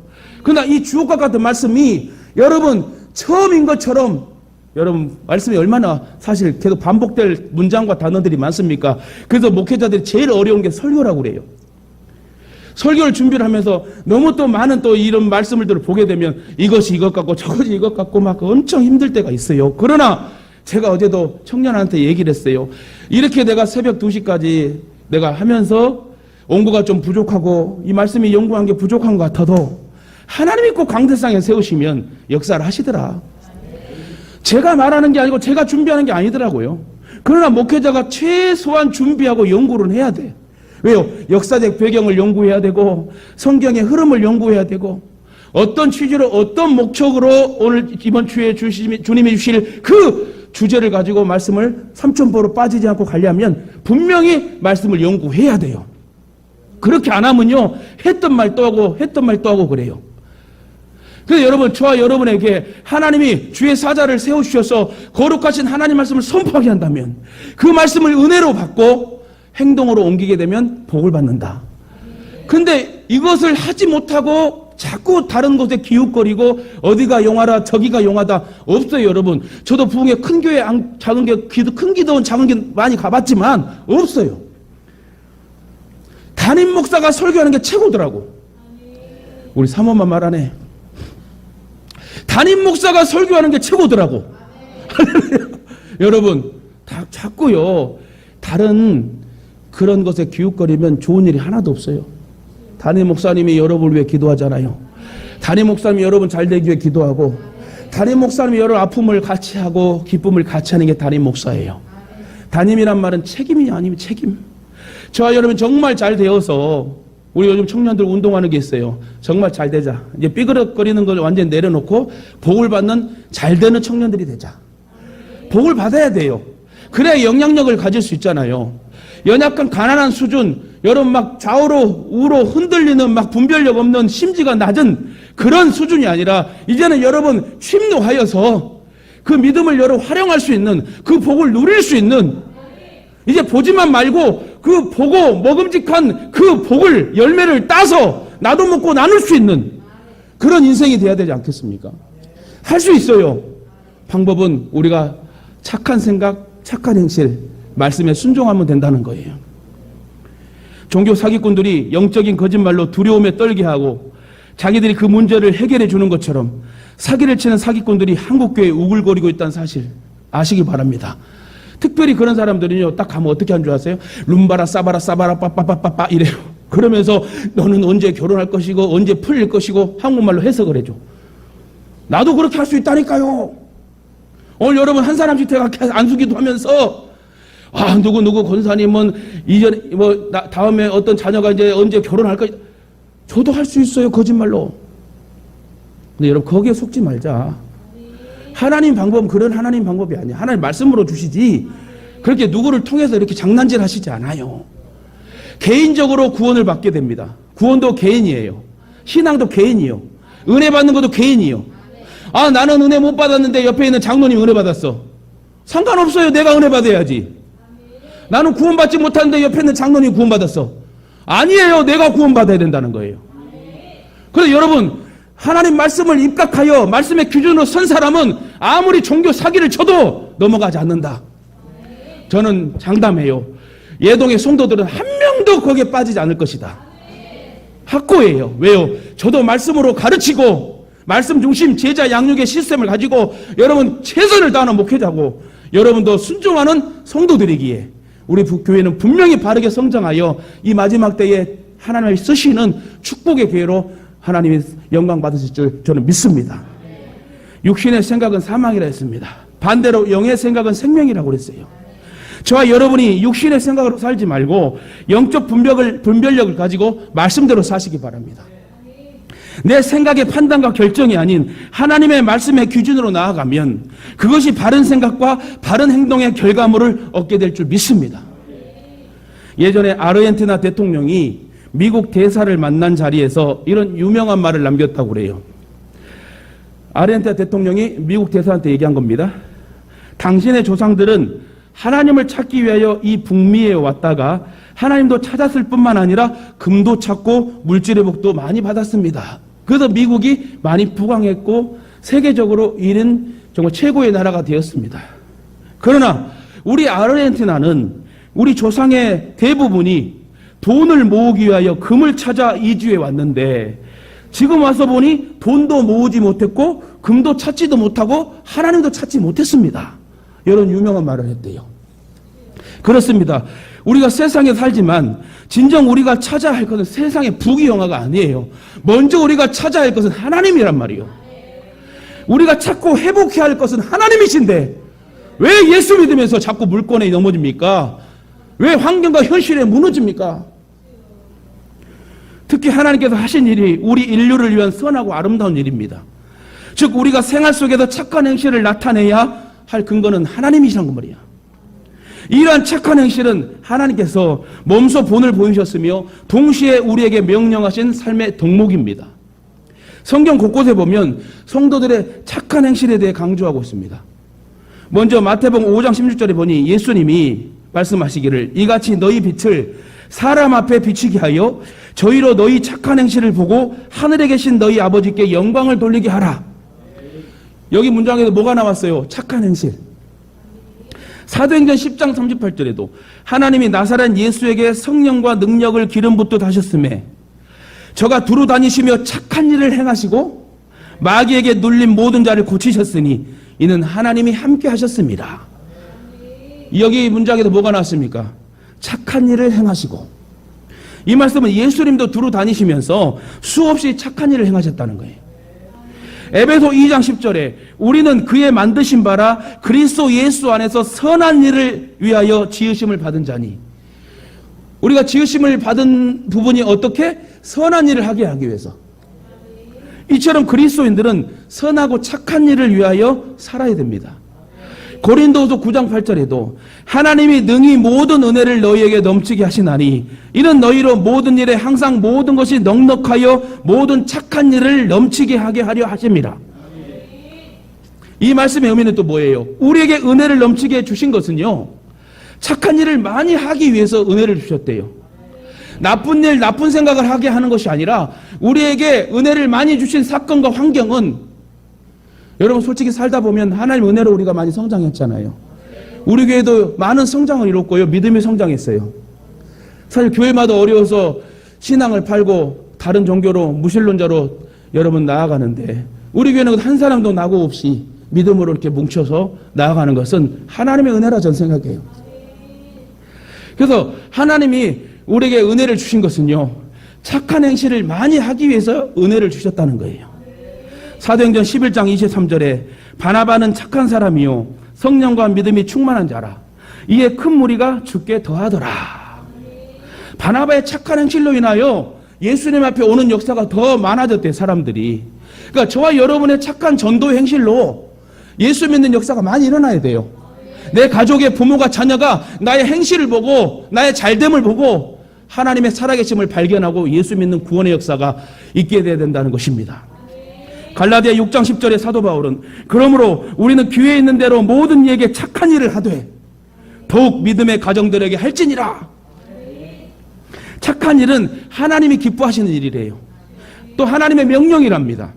그러나 이 주옥과 같은 말씀이 여러분 처음인 것처럼 여러분 말씀이 얼마나 사실 계속 반복될 문장과 단어들이 많습니까? 그래서 목회자들이 제일 어려운 게 설교라고 그래요. 설교를 준비를 하면서 너무 또 많은 또 이런 말씀을 보게 되면 이것이 이것 같고 저것이 이것 같고 막 엄청 힘들 때가 있어요. 그러나 제가 어제도 청년한테 얘기를 했어요. 이렇게 내가 새벽 2시까지 내가 하면서 원고가 좀 부족하고 이 말씀이 연구한 게 부족한 것 같아도 하나님이 꼭 강대상에 세우시면 역사를 하시더라. 제가 말하는 게 아니고 제가 준비하는 게 아니더라고요. 그러나 목회자가 최소한 준비하고 연구를 해야 돼. 왜요? 역사적 배경을 연구해야 되고 성경의 흐름을 연구해야 되고 어떤 취지로 어떤 목적으로 오늘 이번 주에 주님이 주실 그 주제를 가지고 말씀을 삼천포로 빠지지 않고 가려면 분명히 말씀을 연구해야 돼요. 그렇게 안 하면요 했던 말 또 하고 했던 말 또 하고 그래요. 그래서 여러분, 저와 여러분에게 하나님이 주의 사자를 세워주셔서 거룩하신 하나님 말씀을 선포하게 한다면 그 말씀을 은혜로 받고 행동으로 옮기게 되면 복을 받는다. 근데 이것을 하지 못하고 자꾸 다른 곳에 기웃거리고 어디가 용하라 저기가 용하다 없어요. 여러분, 저도 부흥회 큰 교회 작은 교회 큰 기도원 작은 교회 많이 가봤지만 없어요. 담임 목사가 설교하는 게 최고더라고. 우리 사모만 말하네. 담임 목사가 설교하는 게 최고더라고. 여러분, 자꾸요 다른 그런 것에 기웃거리면 좋은 일이 하나도 없어요. 담임 목사님이 여러분을 위해 기도하잖아요. 담임 목사님이 여러분 잘 되기 위해 기도하고 담임 목사님이 여러분 아픔을 같이 하고 기쁨을 같이 하는 게 담임 목사예요. 담임이란 말은 책임이 아니면 책임. 저와 여러분 정말 잘 되어서 우리 요즘 청년들 운동하는 게 있어요. 정말 잘 되자. 이제 삐그덕거리는 걸 완전히 내려놓고 복을 받는 잘 되는 청년들이 되자. 복을 받아야 돼요. 그래야 영향력을 가질 수 있잖아요. 연약한 가난한 수준, 여러분 막 좌우로 우로 흔들리는 막 분별력 없는 심지가 낮은 그런 수준이 아니라 이제는 여러분 침노하여서 그 믿음을 여러분 활용할 수 있는 그 복을 누릴 수 있는 이제 보지만 말고 그 보고 먹음직한 그 복을 열매를 따서 나도 먹고 나눌 수 있는 그런 인생이 돼야 되지 않겠습니까? 할 수 있어요. 방법은 우리가 착한 생각, 착한 행실, 말씀에 순종하면 된다는 거예요. 종교 사기꾼들이 영적인 거짓말로 두려움에 떨게 하고 자기들이 그 문제를 해결해 주는 것처럼 사기를 치는 사기꾼들이 한국교회에 우글거리고 있다는 사실 아시기 바랍니다. 특별히 그런 사람들은요, 딱 가면 어떻게 한 줄 아세요? 룸바라, 싸바라, 빠빠빠빠빠 이래요. 그러면서 너는 언제 결혼할 것이고, 언제 풀릴 것이고, 한국말로 해석을 해줘. 나도 그렇게 할 수 있다니까요. 오늘 여러분 한 사람씩 제가 안수기도 하면서, 누구 권사님은 이전에, 다음에 어떤 자녀가 이제 언제 결혼할 것, 저도 할 수 있어요, 거짓말로. 근데 여러분, 거기에 속지 말자. 하나님 방법은 그런 하나님 방법이 아니에요. 하나님 말씀으로 주시지 그렇게 누구를 통해서 이렇게 장난질 하시지 않아요. 개인적으로 구원을 받게 됩니다. 구원도 개인이에요. 신앙도 개인이요. 은혜 받는 것도 개인이요. 나는 은혜 못 받았는데 옆에 있는 장로님 은혜 받았어. 상관없어요. 내가 은혜 받아야지. 나는 구원받지 못하는데 옆에 있는 장로님 구원받았어. 아니에요. 내가 구원받아야 된다는 거예요. 그래서 여러분, 하나님 말씀을 입각하여 말씀의 기준으로 선 사람은 아무리 종교 사기를 쳐도 넘어가지 않는다. 저는 장담해요. 예동의 성도들은 한 명도 거기에 빠지지 않을 것이다. 확고해요. 왜요? 저도 말씀으로 가르치고 말씀 중심 제자 양육의 시스템을 가지고 여러분 최선을 다하는 목회자고 여러분도 순종하는 성도들이기에 우리 교회는 분명히 바르게 성장하여 이 마지막 때에 하나님을 쓰시는 축복의 기회로 하나님이 영광 받으실 줄 저는 믿습니다. 육신의 생각은 사망이라 했습니다. 반대로 영의 생각은 생명이라고 그랬어요. 저와 여러분이 육신의 생각으로 살지 말고 영적 분별력을 가지고 말씀대로 사시기 바랍니다. 내 생각의 판단과 결정이 아닌 하나님의 말씀의 기준으로 나아가면 그것이 바른 생각과 바른 행동의 결과물을 얻게 될 줄 믿습니다. 예전에 아르헨티나 대통령이 미국 대사를 만난 자리에서 이런 유명한 말을 남겼다고 그래요. 아르헨티나 대통령이 미국 대사한테 얘기한 겁니다. 당신의 조상들은 하나님을 찾기 위하여 이 북미에 왔다가 하나님도 찾았을 뿐만 아니라 금도 찾고 물질의 복도 많이 받았습니다. 그래서 미국이 많이 부강했고 세계적으로 이른 정말 최고의 나라가 되었습니다. 그러나 우리 아르헨티나는 우리 조상의 대부분이 돈을 모으기 위하여 금을 찾아 이주해 왔는데 지금 와서 보니 돈도 모으지 못했고 금도 찾지도 못하고 하나님도 찾지 못했습니다. 이런 유명한 말을 했대요. 그렇습니다. 우리가 세상에 살지만 진정 우리가 찾아야 할 것은 세상의 부귀영화가 아니에요. 먼저 우리가 찾아야 할 것은 하나님이란 말이에요. 우리가 찾고 회복해야 할 것은 하나님이신데 왜 예수 믿으면서 자꾸 물건에 넘어집니까? 왜 환경과 현실에 무너집니까? 특히 하나님께서 하신 일이 우리 인류를 위한 선하고 아름다운 일입니다. 즉 우리가 생활 속에서 착한 행실을 나타내야 할 근거는 하나님이시란 말이야. 이러한 착한 행실은 하나님께서 몸소 본을 보이셨으며 동시에 우리에게 명령하신 삶의 덕목입니다. 성경 곳곳에 보면 성도들의 착한 행실에 대해 강조하고 있습니다. 먼저 마태복음 5장 16절에 보니 예수님이 말씀하시기를 이같이 너희 빛을 사람 앞에 비추게 하여 저희로 너희 착한 행실을 보고 하늘에 계신 너희 아버지께 영광을 돌리게 하라. 여기 문장에도 뭐가 나왔어요? 착한 행실. 사도행전 10장 38절에도 하나님이 나사렛 예수에게 성령과 능력을 기름 붓듯 하셨음에 저가 두루 다니시며 착한 일을 행하시고 마귀에게 눌린 모든 자를 고치셨으니 이는 하나님이 함께 하셨습니다. 여기 문장에도 뭐가 나왔습니까? 착한 일을 행하시고. 이 말씀은 예수님도 두루 다니시면서 수없이 착한 일을 행하셨다는 거예요. 에베소 2장 10절에 우리는 그의 만드신 바라 그리스도 예수 안에서 선한 일을 위하여 지으심을 받은 자니. 우리가 지으심을 받은 부분이 어떻게? 선한 일을 하게 하기 위해서. 이처럼 그리스도인들은 선하고 착한 일을 위하여 살아야 됩니다. 고린도후서 9장 8절에도 하나님이 능히 모든 은혜를 너희에게 넘치게 하시나니 이는 너희로 모든 일에 항상 모든 것이 넉넉하여 모든 착한 일을 넘치게 하게 하려 하십니다. 이 말씀의 의미는 또 뭐예요? 우리에게 은혜를 넘치게 주신 것은요, 착한 일을 많이 하기 위해서 은혜를 주셨대요. 나쁜 일, 나쁜 생각을 하게 하는 것이 아니라 우리에게 은혜를 많이 주신 사건과 환경은 여러분 솔직히 살다 보면 하나님 은혜로 우리가 많이 성장했잖아요. 우리 교회도 많은 성장을 이뤘고요. 믿음이 성장했어요. 사실 교회마다 어려워서 신앙을 팔고 다른 종교로 무신론자로 여러분 나아가는데 우리 교회는 한 사람도 낙오 없이 믿음으로 이렇게 뭉쳐서 나아가는 것은 하나님의 은혜라 저는 생각해요. 그래서 하나님이 우리에게 은혜를 주신 것은요, 착한 행실을 많이 하기 위해서 은혜를 주셨다는 거예요. 사도행전 11장 23절에 바나바는 착한 사람이요 성령과 믿음이 충만한 자라 이에 큰 무리가 주께 더하더라. 바나바의 착한 행실로 인하여 예수님 앞에 오는 역사가 더 많아졌대요. 사람들이. 그러니까 저와 여러분의 착한 전도 행실로 예수 믿는 역사가 많이 일어나야 돼요. 내 가족의 부모가 자녀가 나의 행실을 보고 나의 잘됨을 보고 하나님의 살아계심을 발견하고 예수 믿는 구원의 역사가 있게 돼야 된다는 것입니다. 갈라디아 6장 10절에 사도 바울은 그러므로 우리는 교회에 있는 대로 모든 이에게 착한 일을 하되 더욱 믿음의 가정들에게 할지니라. 착한 일은 하나님이 기뻐하시는 일이래요. 또 하나님의 명령이랍니다.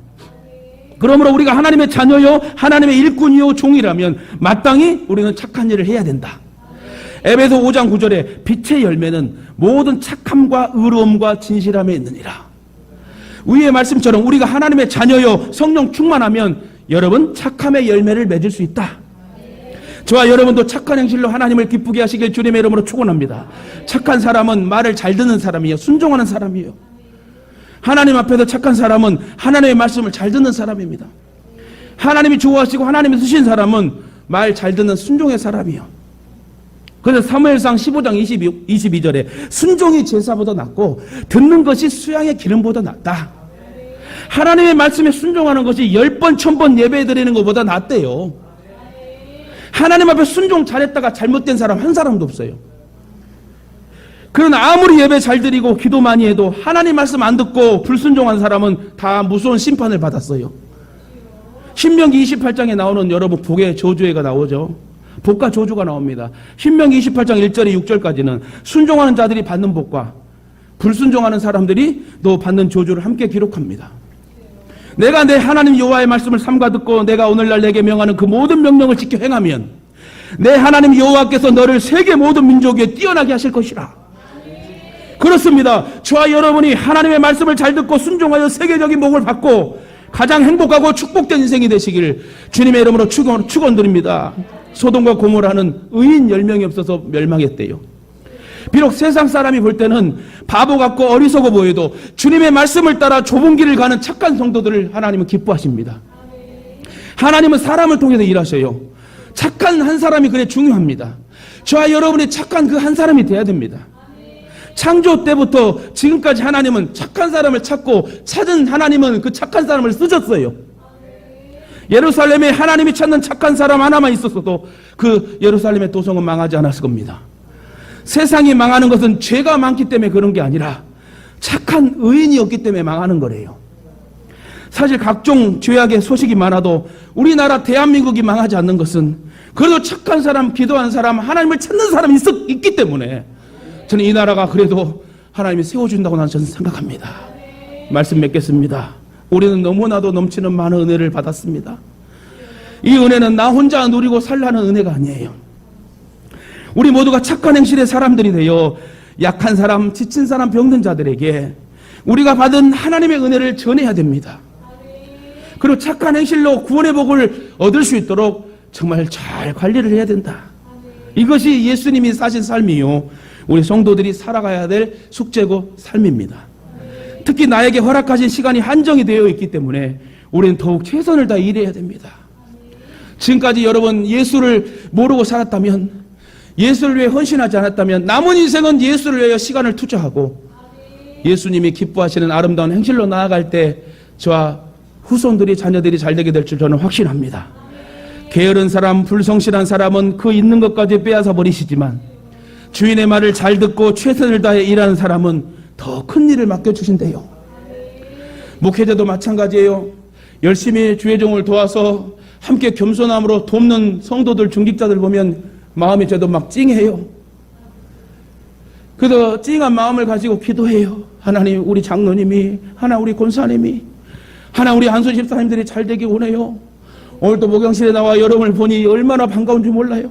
그러므로 우리가 하나님의 자녀요 하나님의 일꾼이요 종이라면 마땅히 우리는 착한 일을 해야 된다. 에베소 5장 9절에 빛의 열매는 모든 착함과 의로움과 진실함에 있느니라. 위의 말씀처럼 우리가 하나님의 자녀요 성령 충만하면 여러분 착함의 열매를 맺을 수 있다. 저와 여러분도 착한 행실로 하나님을 기쁘게 하시길 주님의 이름으로 축원합니다. 착한 사람은 말을 잘 듣는 사람이에요. 순종하는 사람이에요. 하나님 앞에서 착한 사람은 하나님의 말씀을 잘 듣는 사람입니다. 하나님이 좋아하시고 하나님이 쓰신 사람은 말 잘 듣는 순종의 사람이에요. 그래서 사무엘상 15장 22절에 순종이 제사보다 낫고 듣는 것이 수양의 기름보다 낫다. 하나님의 말씀에 순종하는 것이 10번 1000번 예배 드리는 것보다 낫대요. 하나님 앞에 순종 잘했다가 잘못된 사람 한 사람도 없어요. 그러나 아무리 예배 잘 드리고 기도 많이 해도 하나님 말씀 안 듣고 불순종한 사람은 다 무서운 심판을 받았어요. 신명기 28장에 나오는 여러분 복의 저주회가 나오죠. 복과 저주가 나옵니다. 신명기 28장 1절에 6절까지는 순종하는 자들이 받는 복과 불순종하는 사람들이 또 받는 저주를 함께 기록합니다. 내가 내 하나님 여호와의 말씀을 삼가 듣고 내가 오늘날 내게 명하는 그 모든 명령을 지켜 행하면 내 하나님 여호와께서 너를 세계 모든 민족 위에 뛰어나게 하실 것이라. 그렇습니다. 저와 여러분이 하나님의 말씀을 잘 듣고 순종하여 세계적인 복을 받고 가장 행복하고 축복된 인생이 되시길 주님의 이름으로 축원드립니다. 소돔과 고모라는 의인 10명이 없어서 멸망했대요. 비록 세상 사람이 볼 때는 바보 같고 어리석어 보여도 주님의 말씀을 따라 좁은 길을 가는 착한 성도들을 하나님은 기뻐하십니다. 하나님은 사람을 통해서 일하셔요. 착한 한 사람이 그래 중요합니다. 저와 여러분이 착한 그 한 사람이 돼야 됩니다. 창조 때부터 지금까지 하나님은 착한 사람을 찾고 찾은 하나님은 그 착한 사람을 쓰셨어요. 예루살렘에 하나님이 찾는 착한 사람 하나만 있었어도 그 예루살렘의 도성은 망하지 않았을 겁니다. 세상이 망하는 것은 죄가 많기 때문에 그런 게 아니라 착한 의인이 없기 때문에 망하는 거래요. 사실 각종 죄악의 소식이 많아도 우리나라 대한민국이 망하지 않는 것은 그래도 착한 사람, 기도하는 사람, 하나님을 찾는 사람이 있기 때문에 저는 이 나라가 그래도 하나님이 세워준다고 저는 생각합니다. 말씀 맺겠습니다. 우리는 너무나도 넘치는 많은 은혜를 받았습니다. 이 은혜는 나 혼자 누리고 살라는 은혜가 아니에요. 우리 모두가 착한 행실의 사람들이 되어 약한 사람, 지친 사람, 병든 자들에게 우리가 받은 하나님의 은혜를 전해야 됩니다. 그리고 착한 행실로 구원의 복을 얻을 수 있도록 정말 잘 관리를 해야 된다. 이것이 예수님이 사신 삶이요, 우리 성도들이 살아가야 될 숙제고 삶입니다. 특히 나에게 허락하신 시간이 한정이 되어 있기 때문에 우리는 더욱 최선을 다해 일해야 됩니다. 지금까지 여러분 예수를 모르고 살았다면, 예수를 위해 헌신하지 않았다면 남은 인생은 예수를 위하여 시간을 투자하고 예수님이 기뻐하시는 아름다운 행실로 나아갈 때 저와 후손들이, 자녀들이 잘 되게 될 줄 저는 확신합니다. 게으른 사람, 불성실한 사람은 그 있는 것까지 빼앗아 버리시지만 주인의 말을 잘 듣고 최선을 다해 일하는 사람은 더 큰 일을 맡겨주신대요. 목회자도 마찬가지예요. 열심히 주의 종을 도와서 함께 겸손함으로 돕는 성도들, 중직자들 보면 마음이 저도 막 찡해요. 그래서 찡한 마음을 가지고 기도해요. 하나님, 우리 장로님이, 하나 우리 권사님이, 하나 우리 한순 집사님들이 잘 되기 원해요. 오늘 또 목욕실에 나와 여러분을 보니 얼마나 반가운 줄 몰라요.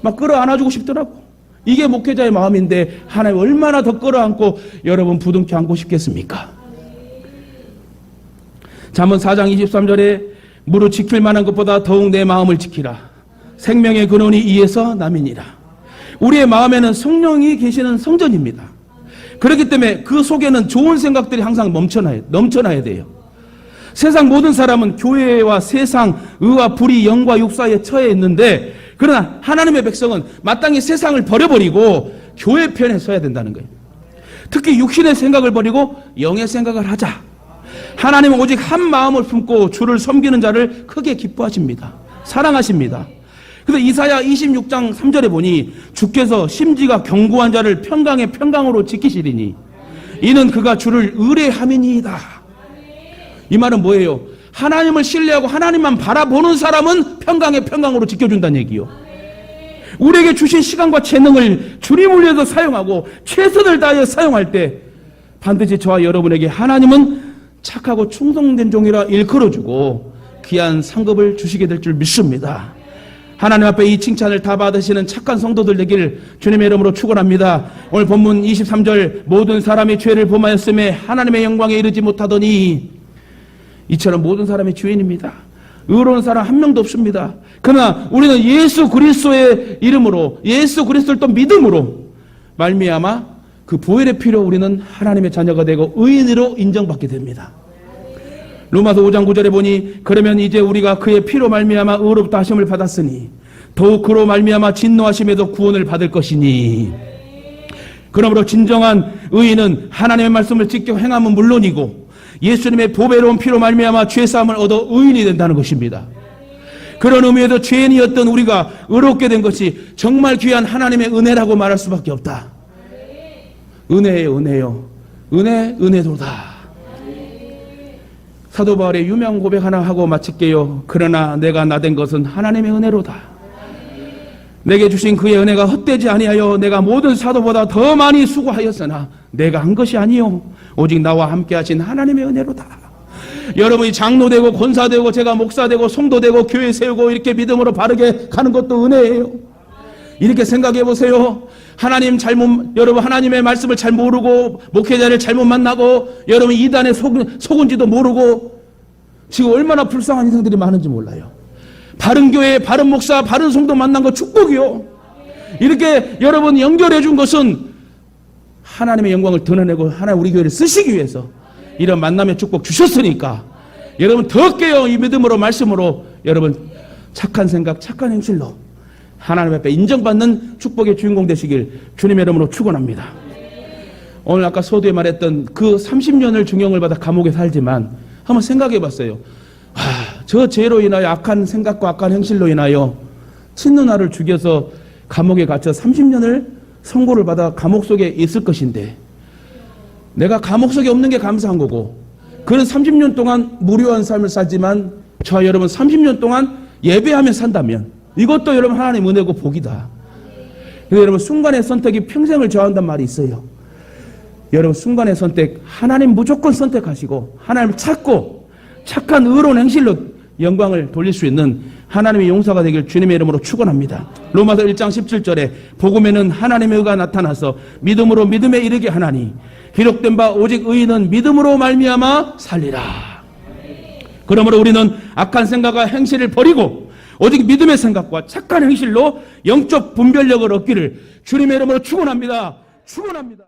막 끌어안아주고 싶더라고. 이게 목회자의 마음인데 하나님 얼마나 더 끌어안고 여러분 부둥켜 안고 싶겠습니까? 잠언 4장 23절에 무릇 지킬 만한 것보다 더욱 내 마음을 지키라. 생명의 근원이 이에서 남이니라. 우리의 마음에는 성령이 계시는 성전입니다. 그렇기 때문에 그 속에는 좋은 생각들이 항상 넘쳐나야 돼요. 세상 모든 사람은 교회와 세상, 의와 불의, 영과 육 사이에 처해 있는데, 그러나 하나님의 백성은 마땅히 세상을 버려버리고 교회 편에 서야 된다는 거예요. 특히 육신의 생각을 버리고 영의 생각을 하자. 하나님은 오직 한 마음을 품고 주를 섬기는 자를 크게 기뻐하십니다. 사랑하십니다. 그래서 이사야 26장 3절에 보니 주께서 심지가 견고한 자를 평강의 평강으로 지키시리니 이는 그가 주를 의뢰함이니이다. 이 말은 뭐예요? 하나님을 신뢰하고 하나님만 바라보는 사람은 평강의 평강으로 지켜준다는 얘기요. 우리에게 주신 시간과 재능을 주님을 위해서 사용하고 최선을 다해 사용할 때 반드시 저와 여러분에게 하나님은 착하고 충성된 종이라 일컬어주고 귀한 상급을 주시게 될 줄 믿습니다. 하나님 앞에 이 칭찬을 다 받으시는 착한 성도들 되길 주님의 이름으로 축원합니다. 오늘 본문 23절 모든 사람이 죄를 범하였음에 하나님의 영광에 이르지 못하더니, 이처럼 모든 사람이 죄인입니다. 의로운 사람 한 명도 없습니다. 그러나 우리는 예수 그리스도의 이름으로, 예수 그리스도를 또 믿음으로 말미암아 그 보혈의 피로 우리는 하나님의 자녀가 되고 의인으로 인정받게 됩니다. 로마서 5장 9절에 보니 그러면 이제 우리가 그의 피로 말미암아 의로부터 하심을 받았으니 더욱 그로 말미암아 진노하심에도 구원을 받을 것이니, 그러므로 진정한 의인은 하나님의 말씀을 지켜 행함은 물론이고 예수님의 보배로운 피로 말미암아 죄사함을 얻어 의인이 된다는 것입니다. 그런 의미에도 죄인이었던 우리가 의롭게 된 것이 정말 귀한 하나님의 은혜라고 말할 수밖에 없다. 은혜예요, 은혜요. 은혜도다. 사도 바울의 유명 고백 하나 하고 마칠게요. 그러나 내가 나된 것은 하나님의 은혜로다. 내게 주신 그의 은혜가 헛되지 아니하여 내가 모든 사도보다 더 많이 수고하였으나 내가 한 것이 아니요 오직 나와 함께 하신 하나님의 은혜로다. 여러분이 장로되고 권사되고 제가 목사되고 성도되고 교회 세우고 이렇게 믿음으로 바르게 가는 것도 은혜예요. 이렇게 생각해 보세요. 여러분 하나님의 말씀을 잘 모르고 목회자를 잘못 만나고 여러분 이단에 속은지도 모르고 지금 얼마나 불쌍한 인생들이 많은지 몰라요. 바른 교회, 바른 목사, 바른 성도 만난 거 축복이요. 이렇게 여러분 연결해 준 것은 하나님의 영광을 드러내고 하나님 우리 교회를 쓰시기 위해서 이런 만남의 축복 주셨으니까 여러분 더 깨어 이 믿음으로 말씀으로 여러분 착한 생각 착한 행실로 하나님 앞에 인정받는 축복의 주인공 되시길 주님의 이름으로 축원합니다. 오늘 아까 서두에 말했던 그 30년을 중형을 받아 감옥에 살지만 한번 생각해 봤어요. 저 죄로 인하여 악한 생각과 악한 행실로 인하여 친누나를 죽여서 감옥에 갇혀 30년을 선고를 받아 감옥 속에 있을 것인데 내가 감옥 속에 없는 게 감사한 거고 그는 30년 동안 무료한 삶을 살지만 저 여러분 30년 동안 예배하며 산다면 이것도 여러분 하나님의 은혜고 복이다. 그래서 여러분 순간의 선택이 평생을 저한단 말이 있어요. 여러분 순간의 선택 하나님 무조건 선택하시고 하나님을 찾고 착한 의로운 행실로 영광을 돌릴 수 있는 하나님의 용사가 되길 주님의 이름으로 축원합니다. 로마서 1장 17절에 복음에는 하나님의 의가 나타나서 믿음으로 믿음에 이르게 하나니 기록된 바 오직 의인은 믿음으로 말미암아 살리라. 그러므로 우리는 악한 생각과 행실을 버리고 오직 믿음의 생각과 착한 행실로 영적 분별력을 얻기를 주님의 이름으로 축원합니다. 축원합니다.